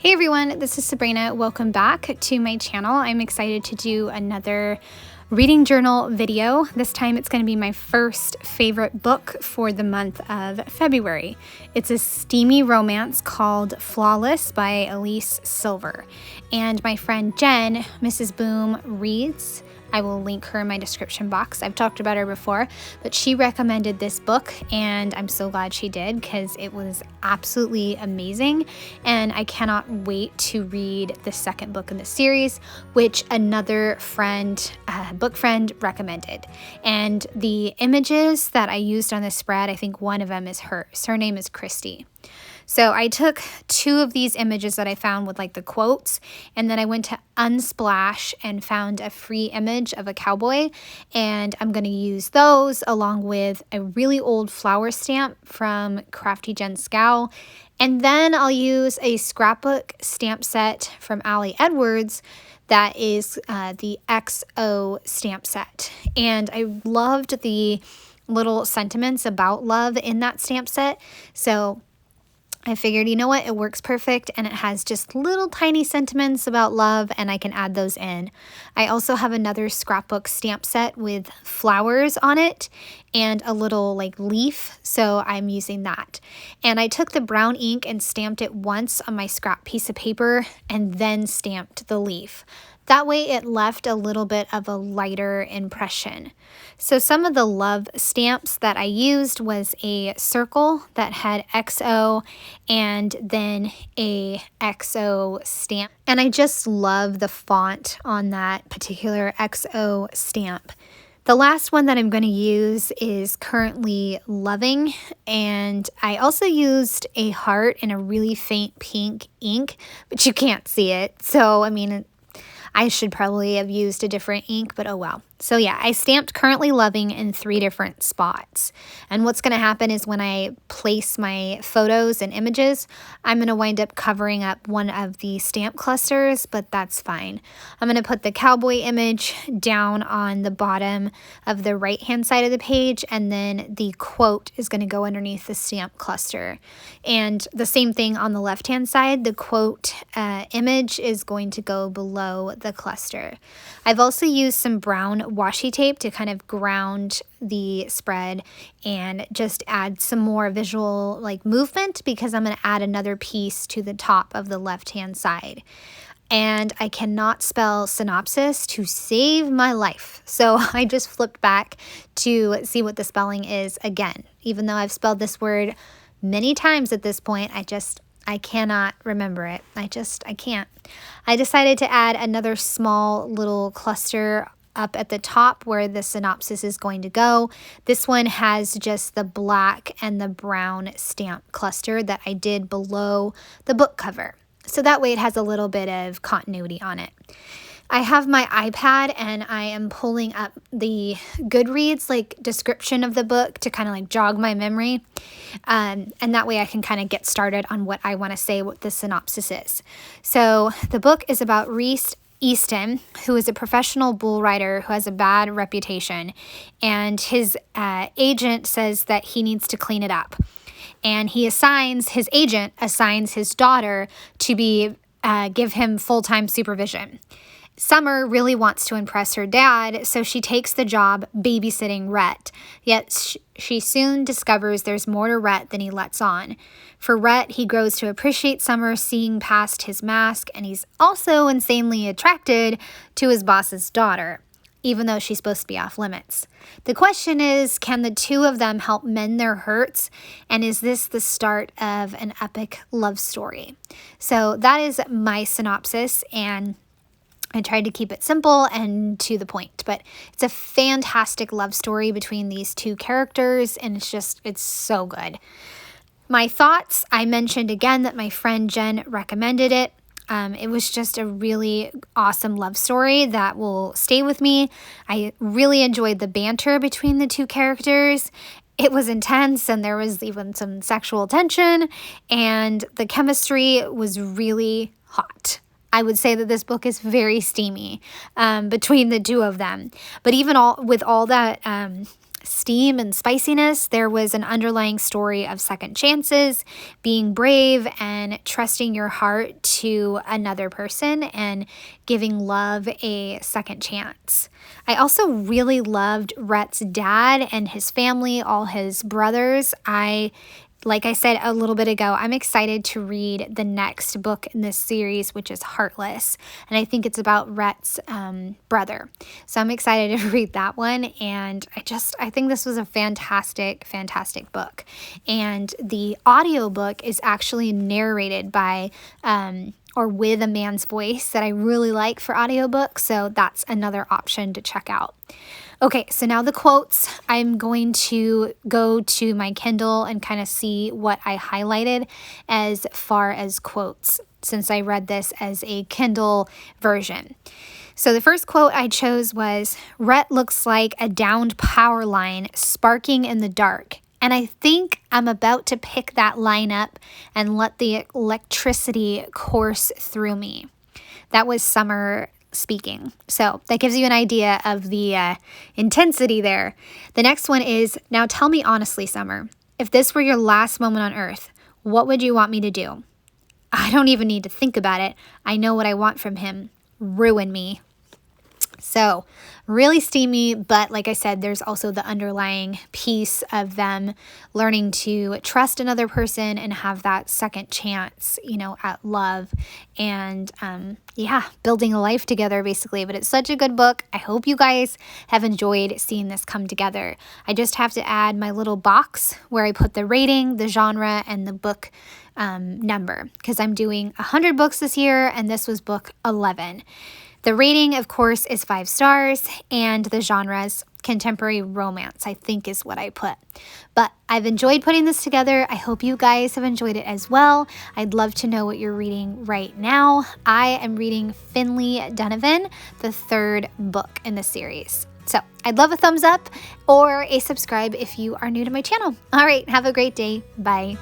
Hey everyone, this is Sabrina. Welcome back to my channel. I'm excited to do another reading journal video. This time it's going to be my first favorite book for the month of February. It's a steamy romance called Flawless by Elise Silver. And my friend Jen, Mrs. Boom, reads. I will link her in my description box. I've talked about her before, but she recommended this book and I'm so glad she did because it was absolutely amazing. And I cannot wait to read the second book in the series, which another friend, book friend recommended. And the images that I used on the spread, I think one of them is hers. Her name is Christy. So I took two of these images that I found with like the quotes, and then I went to Unsplash and found a free image of a cowboy, and I'm going to use those along with a really old flower stamp from Crafty Jen Scow. And then I'll use a scrapbook stamp set from Ali Edwards that is the XO stamp set. And I loved the little sentiments about love in that stamp set. So I figured, you know what, it works perfect and it has just little tiny sentiments about love and I can add those in. I also have another scrapbook stamp set with flowers on it and a little like leaf, so I'm using that. And I took the brown ink and stamped it once on my scrap piece of paper and then stamped the leaf. That way it left a little bit of a lighter impression. So some of the love stamps that I used was a circle that had XO and then a XO stamp. And I just love the font on that particular XO stamp. The last one that I'm going to use is Currently Loving, and I also used a heart in a really faint pink ink, but you can't see it. So, I mean, I should probably have used a different ink, but oh well. So yeah, I stamped Currently Loving in 3 different spots. And what's going to happen is when I place my photos and images, I'm going to wind up covering up one of the stamp clusters, but that's fine. I'm going to put the cowboy image down on the bottom of the right-hand side of the page, and then the quote is going to go underneath the stamp cluster. And the same thing on the left-hand side, the quote image is going to go below the cluster. I've also used some brown washi tape to kind of ground the spread and just add some more visual like movement because I'm going to add another piece to the top of the left hand side. And I cannot spell synopsis to save my life. So I just flipped back to see what the spelling is again. Even though I've spelled this word many times at this point, I cannot remember it. I can't. I decided to add another small little cluster up at the top where the synopsis is going to go. This one has just the black and the brown stamp cluster that I did below the book cover. So that way it has a little bit of continuity on it. I have my iPad and I am pulling up the Goodreads like description of the book to kind of like jog my memory. And that way I can kind of get started on what I want to say, what the synopsis is. So the book is about Reese Easton, who is a professional bull rider who has a bad reputation, and his agent says that he needs to clean it up. And his agent assigns his daughter to give him full-time supervision. Summer really wants to impress her dad, so she takes the job babysitting Rhett. Yet she soon discovers there's more to Rhett than he lets on. For Rhett, he grows to appreciate Summer seeing past his mask, and he's also insanely attracted to his boss's daughter, even though she's supposed to be off limits. The question is, can the two of them help mend their hurts? And is this the start of an epic love story? So that is my synopsis, and I tried to keep it simple and to the point, but it's a fantastic love story between these two characters, and it's so good. My thoughts, I mentioned again that my friend Jen recommended it. It was just a really awesome love story that will stay with me. I really enjoyed the banter between the two characters. It was intense and there was even some sexual tension, and the chemistry was really hot. I would say that this book is very steamy between the two of them. But even with all that steam and spiciness, there was an underlying story of second chances, being brave, and trusting your heart to another person and giving love a second chance. I also really loved Rhett's dad and his family, all his brothers. Like I said a little bit ago, I'm excited to read the next book in this series, which is Heartless. And I think it's about Rhett's brother. So I'm excited to read that one. And I think this was a fantastic, fantastic book. And the audiobook is actually narrated by or with a man's voice that I really like for audiobooks. So that's another option to check out. Okay, so now the quotes. I'm going to go to my Kindle and kind of see what I highlighted as far as quotes, since I read this as a Kindle version. So the first quote I chose was, "Rhett looks like a downed power line sparking in the dark. And I think I'm about to pick that line up and let the electricity course through me." That was Summer speaking. So that gives you an idea of the intensity there. The next one is, "Now tell me honestly, Summer, if this were your last moment on earth, what would you want me to do?" "I don't even need to think about it. I know what I want from him. Ruin me." So really steamy, but like I said, there's also the underlying piece of them learning to trust another person and have that second chance, at love and, building a life together basically. But it's such a good book. I hope you guys have enjoyed seeing this come together. I just have to add my little box where I put the rating, the genre, and the book number, because I'm doing 100 books this year and this was book 11. The rating, of course, is 5 stars, and the genres, contemporary romance, I think is what I put. But I've enjoyed putting this together. I hope you guys have enjoyed it as well. I'd love to know what you're reading right now. I am reading Finley Donovan, the 3rd book in the series. So I'd love a thumbs up or a subscribe if you are new to my channel. All right, have a great day. Bye.